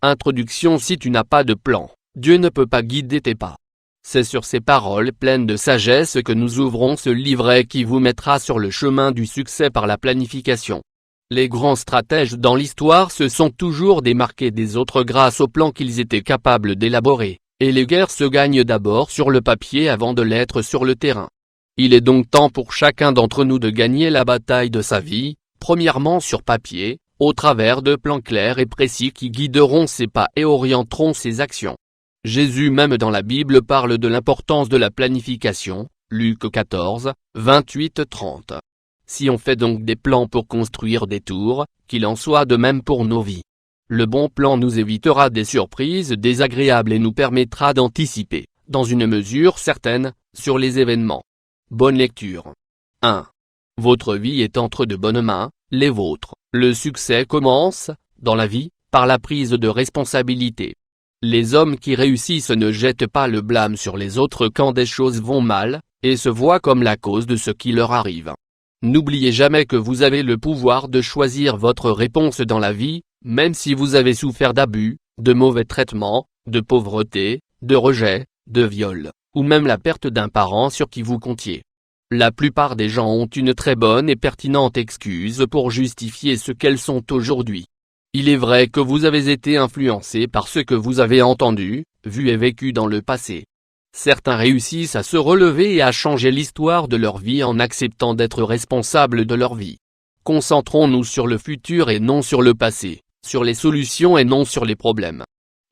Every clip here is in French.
Introduction. Si tu n'as pas de plan, Dieu ne peut pas guider tes pas. C'est sur ces paroles pleines de sagesse que nous ouvrons ce livret qui vous mettra sur le chemin du succès par la planification. Les grands stratèges dans l'histoire se sont toujours démarqués des autres grâce au plan qu'ils étaient capables d'élaborer, et les guerres se gagnent d'abord sur le papier avant de l'être sur le terrain. Il est donc temps pour chacun d'entre nous de gagner la bataille de sa vie, premièrement sur papier, au travers de plans clairs et précis qui guideront ses pas et orienteront ses actions. Jésus même dans la Bible parle de l'importance de la planification, Luc 14, 28-30. Si on fait donc des plans pour construire des tours, qu'il en soit de même pour nos vies. Le bon plan nous évitera des surprises désagréables et nous permettra d'anticiper, dans une mesure certaine, sur les événements. Bonne lecture. 1. Votre vie est entre de bonnes mains, les vôtres. Le succès commence, dans la vie, par la prise de responsabilité. Les hommes qui réussissent ne jettent pas le blâme sur les autres quand des choses vont mal, et se voient comme la cause de ce qui leur arrive. N'oubliez jamais que vous avez le pouvoir de choisir votre réponse dans la vie, même si vous avez souffert d'abus, de mauvais traitements, de pauvreté, de rejet, de viol, ou même la perte d'un parent sur qui vous comptiez. La plupart des gens ont une très bonne et pertinente excuse pour justifier ce qu'elles sont aujourd'hui. Il est vrai que vous avez été influencé par ce que vous avez entendu, vu et vécu dans le passé. Certains réussissent à se relever et à changer l'histoire de leur vie en acceptant d'être responsables de leur vie. Concentrons-nous sur le futur et non sur le passé, sur les solutions et non sur les problèmes.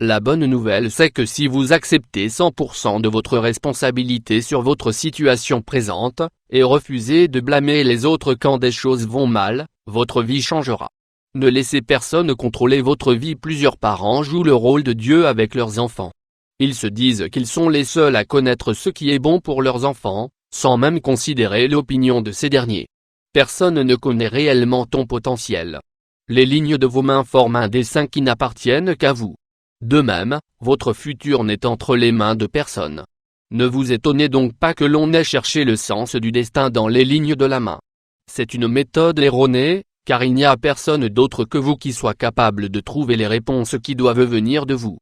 La bonne nouvelle c'est que si vous acceptez 100% de votre responsabilité sur votre situation présente, et refusez de blâmer les autres quand des choses vont mal, votre vie changera. Ne laissez personne contrôler votre vie. Plusieurs parents jouent le rôle de Dieu avec leurs enfants. Ils se disent qu'ils sont les seuls à connaître ce qui est bon pour leurs enfants, sans même considérer l'opinion de ces derniers. Personne ne connaît réellement ton potentiel. Les lignes de vos mains forment un dessin qui n'appartiennent qu'à vous. De même, votre futur n'est entre les mains de personne. Ne vous étonnez donc pas que l'on ait cherché le sens du destin dans les lignes de la main. C'est une méthode erronée, car il n'y a personne d'autre que vous qui soit capable de trouver les réponses qui doivent venir de vous.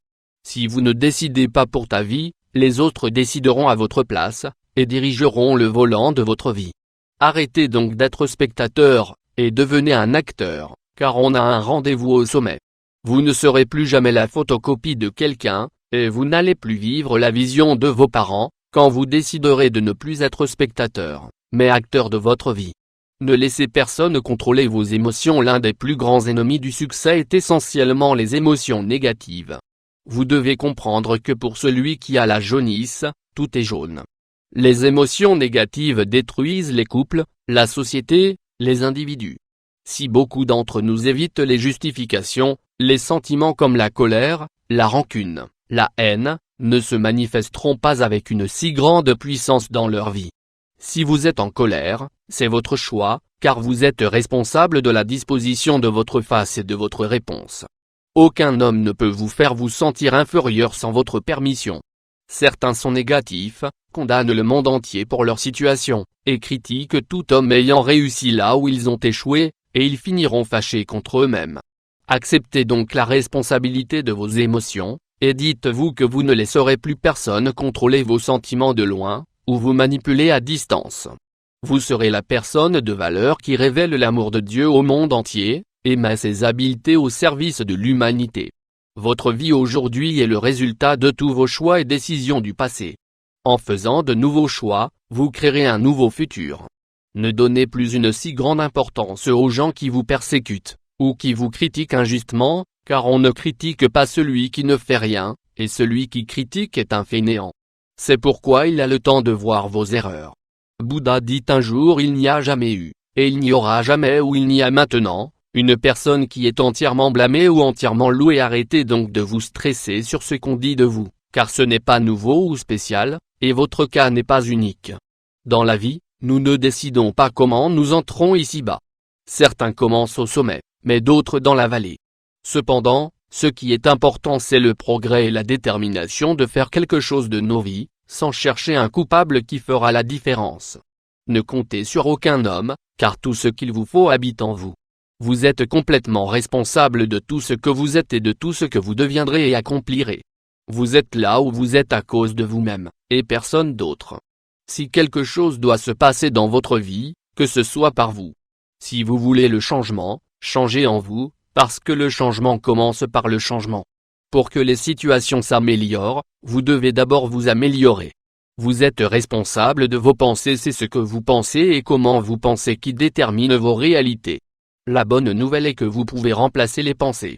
Si vous ne décidez pas pour ta vie, les autres décideront à votre place, et dirigeront le volant de votre vie. Arrêtez donc d'être spectateur, et devenez un acteur, car on a un rendez-vous au sommet. Vous ne serez plus jamais la photocopie de quelqu'un, et vous n'allez plus vivre la vision de vos parents, quand vous déciderez de ne plus être spectateur, mais acteur de votre vie. Ne laissez personne contrôler vos émotions. L'un des plus grands ennemis du succès est essentiellement les émotions négatives. Vous devez comprendre que pour celui qui a la jaunisse, tout est jaune. Les émotions négatives détruisent les couples, la société, les individus. Si beaucoup d'entre nous évitent les justifications, les sentiments comme la colère, la rancune, la haine, ne se manifesteront pas avec une si grande puissance dans leur vie. Si vous êtes en colère, c'est votre choix, car vous êtes responsable de la disposition de votre face et de votre réponse. Aucun homme ne peut vous faire vous sentir inférieur sans votre permission. Certains sont négatifs, condamnent le monde entier pour leur situation, et critiquent tout homme ayant réussi là où ils ont échoué, et ils finiront fâchés contre eux-mêmes. Acceptez donc la responsabilité de vos émotions, et dites-vous que vous ne laisserez plus personne contrôler vos sentiments de loin, ou vous manipuler à distance. Vous serez la personne de valeur qui révèle l'amour de Dieu au monde entier, et met ses habiletés au service de l'humanité. Votre vie aujourd'hui est le résultat de tous vos choix et décisions du passé. En faisant de nouveaux choix, vous créerez un nouveau futur. Ne donnez plus une si grande importance aux gens qui vous persécutent, ou qui vous critiquent injustement, car on ne critique pas celui qui ne fait rien, et celui qui critique est un fainéant. C'est pourquoi il a le temps de voir vos erreurs. Bouddha dit un jour: il n'y a jamais eu, et il n'y aura jamais ou il n'y a maintenant, une personne qui est entièrement blâmée ou entièrement louée. Arrêtez donc de vous stresser sur ce qu'on dit de vous, car ce n'est pas nouveau ou spécial, et votre cas n'est pas unique. Dans la vie, nous ne décidons pas comment nous entrons ici-bas. Certains commencent au sommet, mais d'autres dans la vallée. Cependant, ce qui est important c'est le progrès et la détermination de faire quelque chose de nos vies, sans chercher un coupable qui fera la différence. Ne comptez sur aucun homme, car tout ce qu'il vous faut habite en vous. Vous êtes complètement responsable de tout ce que vous êtes et de tout ce que vous deviendrez et accomplirez. Vous êtes là où vous êtes à cause de vous-même, et personne d'autre. Si quelque chose doit se passer dans votre vie, que ce soit par vous. Si vous voulez le changement, changez en vous, parce que le changement commence par le changement. Pour que les situations s'améliorent, vous devez d'abord vous améliorer. Vous êtes responsable de vos pensées, c'est ce que vous pensez et comment vous pensez qui détermine vos réalités. La bonne nouvelle est que vous pouvez remplacer les pensées.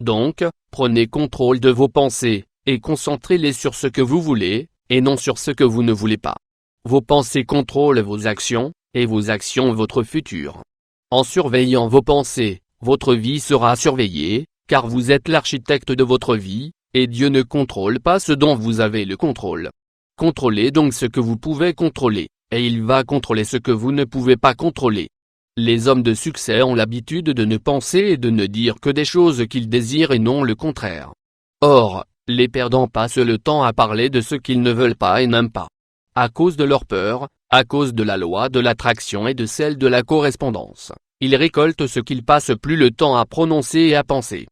Donc, prenez contrôle de vos pensées, et concentrez-les sur ce que vous voulez, et non sur ce que vous ne voulez pas. Vos pensées contrôlent vos actions, et vos actions votre futur. En surveillant vos pensées, votre vie sera surveillée, car vous êtes l'architecte de votre vie, et Dieu ne contrôle pas ce dont vous avez le contrôle. Contrôlez donc ce que vous pouvez contrôler, et il va contrôler ce que vous ne pouvez pas contrôler. Les hommes de succès ont l'habitude de ne penser et de ne dire que des choses qu'ils désirent et non le contraire. Or, les perdants passent le temps à parler de ce qu'ils ne veulent pas et n'aiment pas. À cause de leur peur, à cause de la loi de l'attraction et de celle de la correspondance, ils récoltent ce qu'ils passent plus le temps à prononcer et à penser.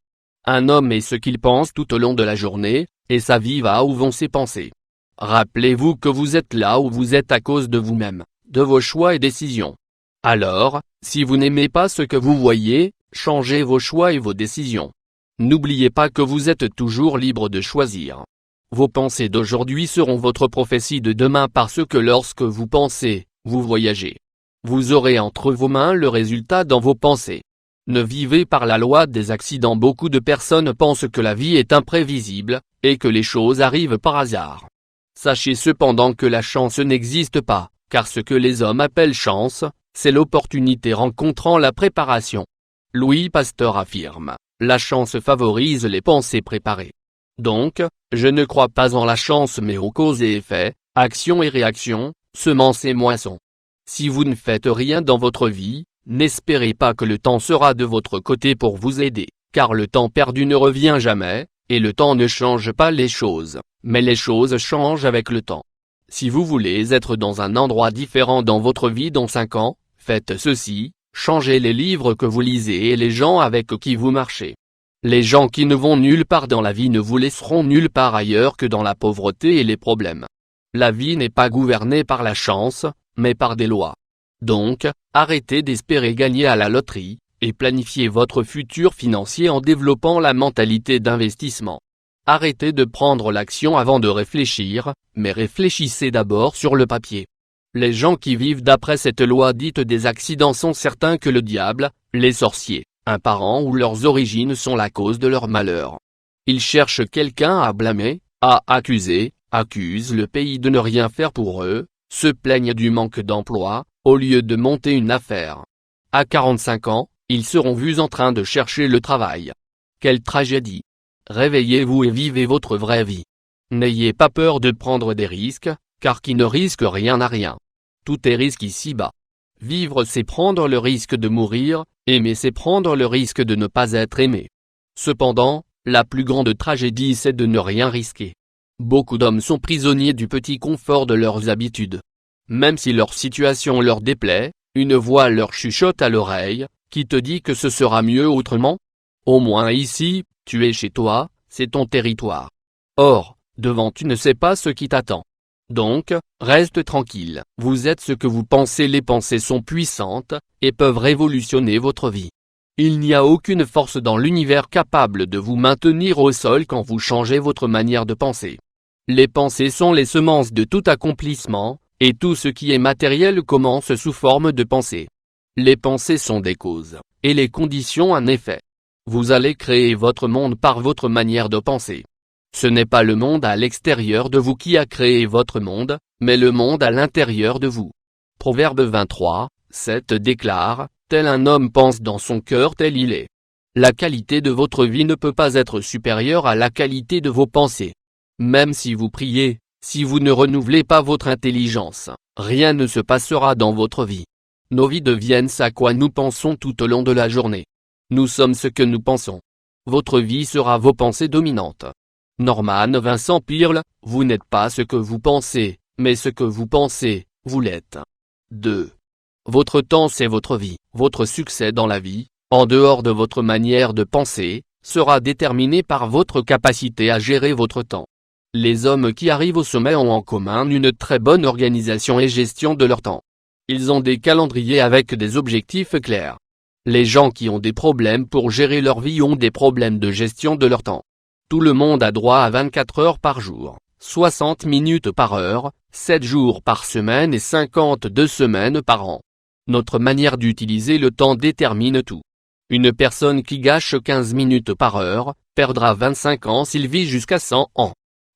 Un homme est ce qu'il pense tout au long de la journée, et sa vie va où vont ses pensées. Rappelez-vous que vous êtes là où vous êtes à cause de vous-même, de vos choix et décisions. Alors, si vous n'aimez pas ce que vous voyez, changez vos choix et vos décisions. N'oubliez pas que vous êtes toujours libre de choisir. Vos pensées d'aujourd'hui seront votre prophétie de demain parce que lorsque vous pensez, vous voyagez. Vous aurez entre vos mains le résultat dans vos pensées. Ne vivez par la loi des accidents. Beaucoup de personnes pensent que la vie est imprévisible, et que les choses arrivent par hasard. Sachez cependant que la chance n'existe pas, car ce que les hommes appellent chance, c'est l'opportunité rencontrant la préparation. Louis Pasteur affirme, la chance favorise les pensées préparées. Donc, je ne crois pas en la chance mais aux causes et effets, action et réaction, semences et moissons. Si vous ne faites rien dans votre vie, n'espérez pas que le temps sera de votre côté pour vous aider, car le temps perdu ne revient jamais, et le temps ne change pas les choses, mais les choses changent avec le temps. Si vous voulez être dans un endroit différent dans votre vie dans 5 ans, faites ceci, changez les livres que vous lisez et les gens avec qui vous marchez. Les gens qui ne vont nulle part dans la vie ne vous laisseront nulle part ailleurs que dans la pauvreté et les problèmes. La vie n'est pas gouvernée par la chance, mais par des lois. Donc, arrêtez d'espérer gagner à la loterie, et planifiez votre futur financier en développant la mentalité d'investissement. Arrêtez de prendre l'action avant de réfléchir, mais réfléchissez d'abord sur le papier. Les gens qui vivent d'après cette loi dite des accidents sont certains que le diable, les sorciers, un parent ou leurs origines sont la cause de leur malheur. Ils cherchent quelqu'un à blâmer, à accuser, accusent le pays de ne rien faire pour eux, se plaignent du manque d'emploi, au lieu de monter une affaire. À 45 ans, ils seront vus en train de chercher le travail. Quelle tragédie! Réveillez-vous et vivez votre vraie vie. N'ayez pas peur de prendre des risques, car qui ne risque rien n'a rien. Tout est risque ici-bas. Vivre c'est prendre le risque de mourir, aimer c'est prendre le risque de ne pas être aimé. Cependant, la plus grande tragédie c'est de ne rien risquer. Beaucoup d'hommes sont prisonniers du petit confort de leurs habitudes. Même si leur situation leur déplaît, une voix leur chuchote à l'oreille, qui te dit que ce sera mieux autrement. Au moins ici, tu es chez toi, c'est ton territoire. Or, devant tu ne sais pas ce qui t'attend. Donc, reste tranquille, vous êtes ce que vous pensez. Les pensées sont puissantes, et peuvent révolutionner votre vie. Il n'y a aucune force dans l'univers capable de vous maintenir au sol quand vous changez votre manière de penser. Les pensées sont les semences de tout accomplissement, et tout ce qui est matériel commence sous forme de pensée. Les pensées sont des causes, et les conditions un effet. Vous allez créer votre monde par votre manière de penser. Ce n'est pas le monde à l'extérieur de vous qui a créé votre monde, mais le monde à l'intérieur de vous. Proverbe 23, 7 déclare, tel un homme pense dans son cœur tel il est. La qualité de votre vie ne peut pas être supérieure à la qualité de vos pensées. Même si vous priez, si vous ne renouvelez pas votre intelligence, rien ne se passera dans votre vie. Nos vies deviennent ce à quoi nous pensons tout au long de la journée. Nous sommes ce que nous pensons. Votre vie sera vos pensées dominantes. Norman Vincent Peale, vous n'êtes pas ce que vous pensez, mais ce que vous pensez, vous l'êtes. 2. Votre temps c'est votre vie. Votre succès dans la vie, en dehors de votre manière de penser, sera déterminé par votre capacité à gérer votre temps. Les hommes qui arrivent au sommet ont en commun une très bonne organisation et gestion de leur temps. Ils ont des calendriers avec des objectifs clairs. Les gens qui ont des problèmes pour gérer leur vie ont des problèmes de gestion de leur temps. Tout le monde a droit à 24 heures par jour, 60 minutes par heure, 7 jours par semaine et 52 semaines par an. Notre manière d'utiliser le temps détermine tout. Une personne qui gâche 15 minutes par heure, perdra 25 ans s'il vit jusqu'à 100 ans.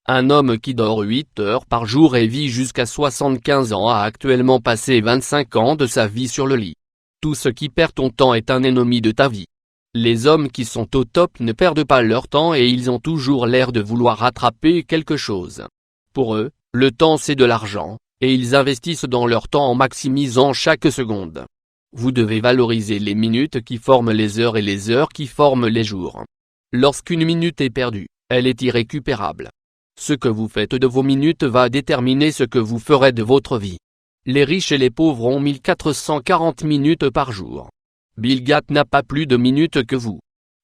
Un homme qui dort 8 heures par jour et vit jusqu'à 75 ans a actuellement passé 25 ans de sa vie sur le lit. Tout ce qui perd ton temps est un ennemi de ta vie. Les hommes qui sont au top ne perdent pas leur temps et ils ont toujours l'air de vouloir rattraper quelque chose. Pour eux, le temps c'est de l'argent, et ils investissent dans leur temps en maximisant chaque seconde. Vous devez valoriser les minutes qui forment les heures et les heures qui forment les jours. Lorsqu'une minute est perdue, elle est irrécupérable. Ce que vous faites de vos minutes va déterminer ce que vous ferez de votre vie. Les riches et les pauvres ont 1440 minutes par jour. Bill Gates n'a pas plus de minutes que vous.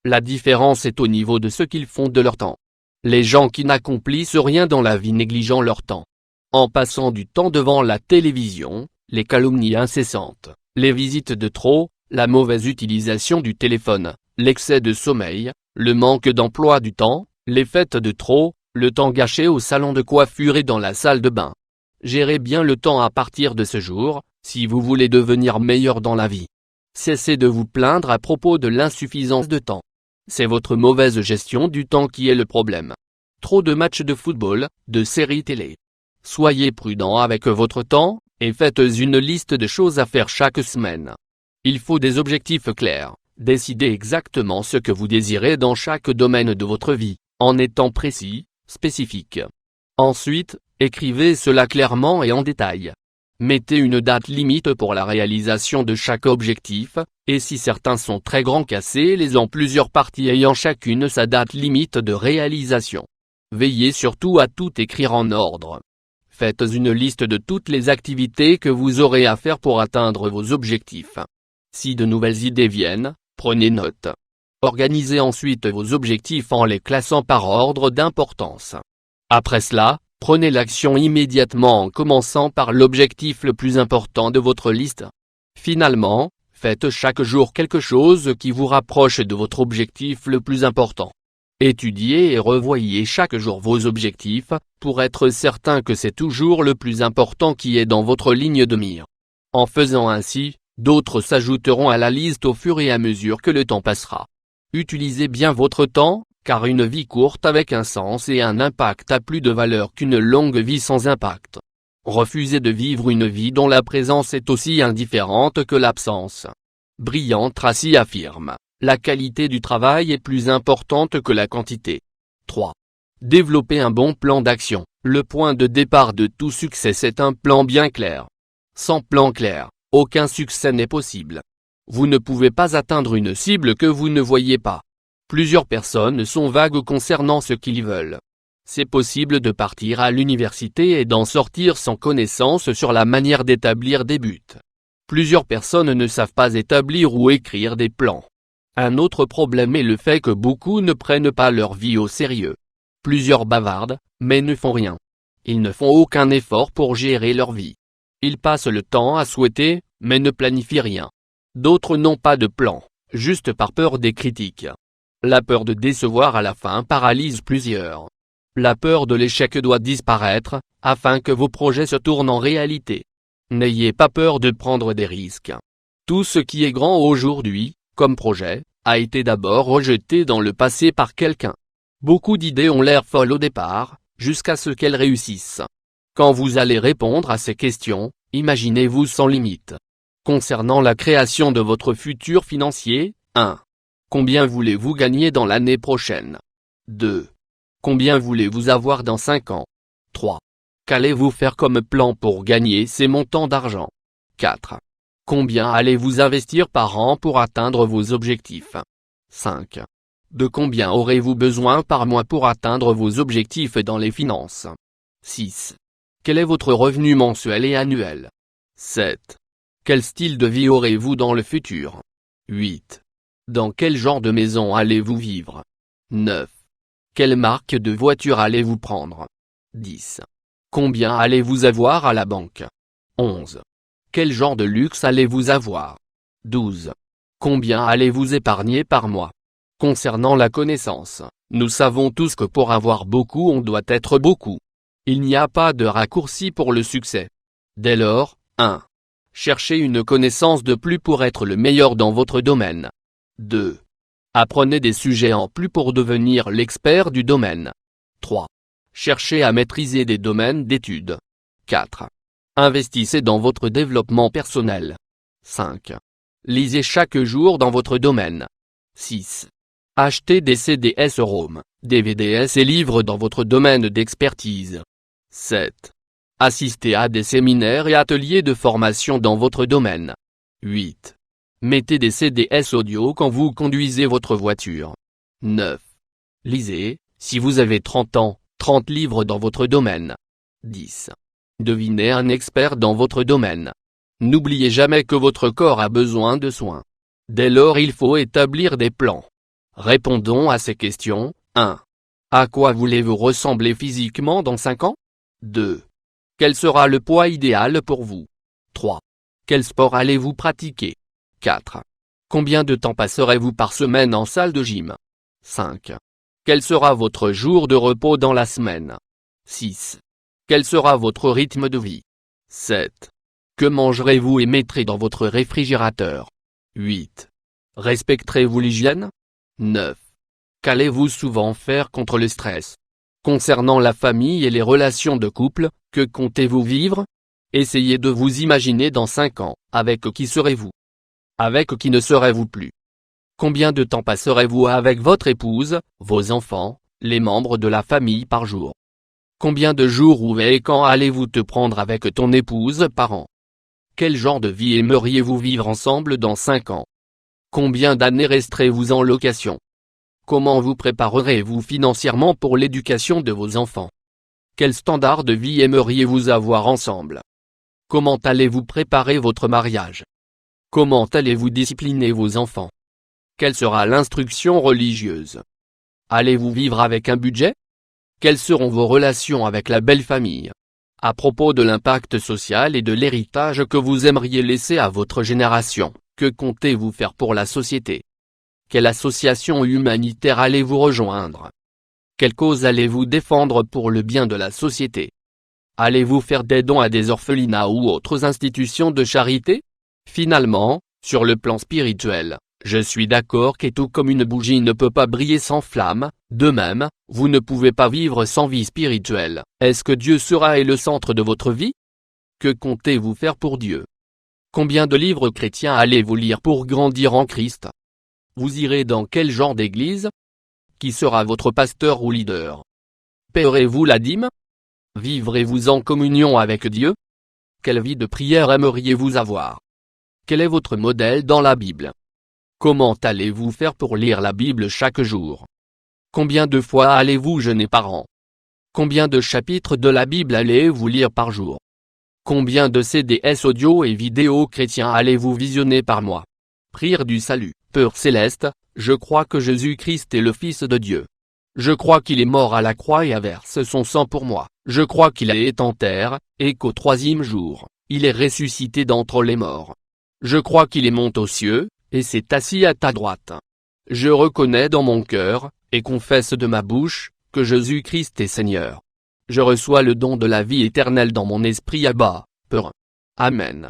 La différence est au niveau de ce qu'ils font de leur temps. Les gens qui n'accomplissent rien dans la vie négligeant leur temps. En passant du temps devant la télévision, les calomnies incessantes, les visites de trop, la mauvaise utilisation du téléphone, l'excès de sommeil, le manque d'emploi du temps, les fêtes de trop, le temps gâché au salon de coiffure et dans la salle de bain. Gérez bien le temps à partir de ce jour, si vous voulez devenir meilleur dans la vie. Cessez de vous plaindre à propos de l'insuffisance de temps. C'est votre mauvaise gestion du temps qui est le problème. Trop de matchs de football, de séries télé. Soyez prudent avec votre temps, et faites une liste de choses à faire chaque semaine. Il faut des objectifs clairs, décidez exactement ce que vous désirez dans chaque domaine de votre vie, en étant précis, spécifique. Ensuite, écrivez cela clairement et en détail. Mettez une date limite pour la réalisation de chaque objectif, et si certains sont très grands, cassez-les en plusieurs parties ayant chacune sa date limite de réalisation. Veillez surtout à tout écrire en ordre. Faites une liste de toutes les activités que vous aurez à faire pour atteindre vos objectifs. Si de nouvelles idées viennent, prenez note. Organisez ensuite vos objectifs en les classant par ordre d'importance. Après cela, prenez l'action immédiatement en commençant par l'objectif le plus important de votre liste. Finalement, faites chaque jour quelque chose qui vous rapproche de votre objectif le plus important. Étudiez et revoyez chaque jour vos objectifs, pour être certain que c'est toujours le plus important qui est dans votre ligne de mire. En faisant ainsi, d'autres s'ajouteront à la liste au fur et à mesure que le temps passera. Utilisez bien votre temps, car une vie courte avec un sens et un impact a plus de valeur qu'une longue vie sans impact. Refusez de vivre une vie dont la présence est aussi indifférente que l'absence. Brian Tracy affirme, la qualité du travail est plus importante que la quantité. 3. Développer un bon plan d'action. Le point de départ de tout succès c'est un plan bien clair. Sans plan clair, aucun succès n'est possible. Vous ne pouvez pas atteindre une cible que vous ne voyez pas. Plusieurs personnes sont vagues concernant ce qu'ils veulent. C'est possible de partir à l'université et d'en sortir sans connaissance sur la manière d'établir des buts. Plusieurs personnes ne savent pas établir ou écrire des plans. Un autre problème est le fait que beaucoup ne prennent pas leur vie au sérieux. Plusieurs bavardent, mais ne font rien. Ils ne font aucun effort pour gérer leur vie. Ils passent le temps à souhaiter, mais ne planifient rien. D'autres n'ont pas de plan, juste par peur des critiques. La peur de décevoir à la fin paralyse plusieurs. La peur de l'échec doit disparaître, afin que vos projets se tournent en réalité. N'ayez pas peur de prendre des risques. Tout ce qui est grand aujourd'hui, comme projet, a été d'abord rejeté dans le passé par quelqu'un. Beaucoup d'idées ont l'air folles au départ, jusqu'à ce qu'elles réussissent. Quand vous allez répondre à ces questions, imaginez-vous sans limite. Concernant la création de votre futur financier, 1. Combien voulez-vous gagner dans l'année prochaine? 2. Combien voulez-vous avoir dans 5 ans? 3. Qu'allez-vous faire comme plan pour gagner ces montants d'argent? 4. Combien allez-vous investir par an pour atteindre vos objectifs? 5. De combien aurez-vous besoin par mois pour atteindre vos objectifs dans les finances? 6. Quel est votre revenu mensuel et annuel? 7. Quel style de vie aurez-vous dans le futur? 8. Dans quel genre de maison allez-vous vivre? 9. Quelle marque de voiture allez-vous prendre? 10. Combien allez-vous avoir à la banque? 11. Quel genre de luxe allez-vous avoir? 12. Combien allez-vous épargner par mois? Concernant la connaissance, nous savons tous que pour avoir beaucoup on doit être beaucoup. Il n'y a pas de raccourci pour le succès. Dès lors, 1. Cherchez une connaissance de plus pour être le meilleur dans votre domaine. 2. Apprenez des sujets en plus pour devenir l'expert du domaine. 3. Cherchez à maîtriser des domaines d'études. 4. Investissez dans votre développement personnel. 5. Lisez chaque jour dans votre domaine. 6. Achetez des CDS-ROM, DVDs et livres dans votre domaine d'expertise. 7. Assistez à des séminaires et ateliers de formation dans votre domaine. 8. Mettez des CDS audio quand vous conduisez votre voiture. 9. Lisez, si vous avez 30 ans, 30 livres dans votre domaine. 10. Devenez un expert dans votre domaine. N'oubliez jamais que votre corps a besoin de soins. Dès lors il faut établir des plans. Répondons à ces questions. 1. À quoi voulez-vous ressembler physiquement dans 5 ans? 2. Quel sera le poids idéal pour vous? 3. Quel sport allez-vous pratiquer? 4. Combien de temps passerez-vous par semaine en salle de gym? 5. Quel sera votre jour de repos dans la semaine? 6. Quel sera votre rythme de vie? 7. Que mangerez-vous et mettrez dans votre réfrigérateur? 8. Respecterez-vous l'hygiène? 9. Qu'allez-vous souvent faire contre le stress? Concernant la famille et les relations de couple, que comptez-vous vivre? Essayez de vous imaginer dans 5 ans, avec qui serez-vous? Avec qui ne serez-vous plus? Combien de temps passerez-vous avec votre épouse, vos enfants, les membres de la famille par jour? Combien de jours où et quand allez-vous te prendre avec ton épouse par an? Quel genre de vie aimeriez-vous vivre ensemble dans 5 ans? Combien d'années resterez-vous en location? Comment vous préparerez-vous financièrement pour l'éducation de vos enfants? Quel standard de vie aimeriez-vous avoir ensemble? Comment allez-vous préparer votre mariage? Comment allez-vous discipliner vos enfants? Quelle sera l'instruction religieuse? Allez-vous vivre avec un budget? Quelles seront vos relations avec la belle famille? À propos de l'impact social et de l'héritage que vous aimeriez laisser à votre génération, que comptez-vous faire pour la société? Quelle association humanitaire allez-vous rejoindre? Quelle cause allez-vous défendre pour le bien de la société? Allez-vous faire des dons à des orphelinats ou autres institutions de charité? Finalement, sur le plan spirituel, je suis d'accord que tout comme une bougie ne peut pas briller sans flamme, de même, vous ne pouvez pas vivre sans vie spirituelle. Est-ce que Dieu sera le centre de votre vie? Que comptez-vous faire pour Dieu? Combien de livres chrétiens allez-vous lire pour grandir en Christ? Vous irez dans quel genre d'église? Qui sera votre pasteur ou leader? Paierez-vous la dîme? Vivrez-vous en communion avec Dieu? Quelle vie de prière aimeriez-vous avoir? Quel est votre modèle dans la Bible? Comment allez-vous faire pour lire la Bible chaque jour? Combien de fois allez-vous jeûner par an? Combien de chapitres de la Bible allez-vous lire par jour? Combien de CDS audio et vidéos chrétiens allez-vous visionner par mois? Prière du salut. Père céleste, je crois que Jésus-Christ est le Fils de Dieu. Je crois qu'il est mort à la croix et a versé son sang pour moi. Je crois qu'il est en terre, et qu'au 3e jour, il est ressuscité d'entre les morts. Je crois qu'il est monté aux cieux, et s'est assis à ta droite. Je reconnais dans mon cœur, et confesse de ma bouche, que Jésus-Christ est Seigneur. Je reçois le don de la vie éternelle dans mon esprit Abba, Père. Amen.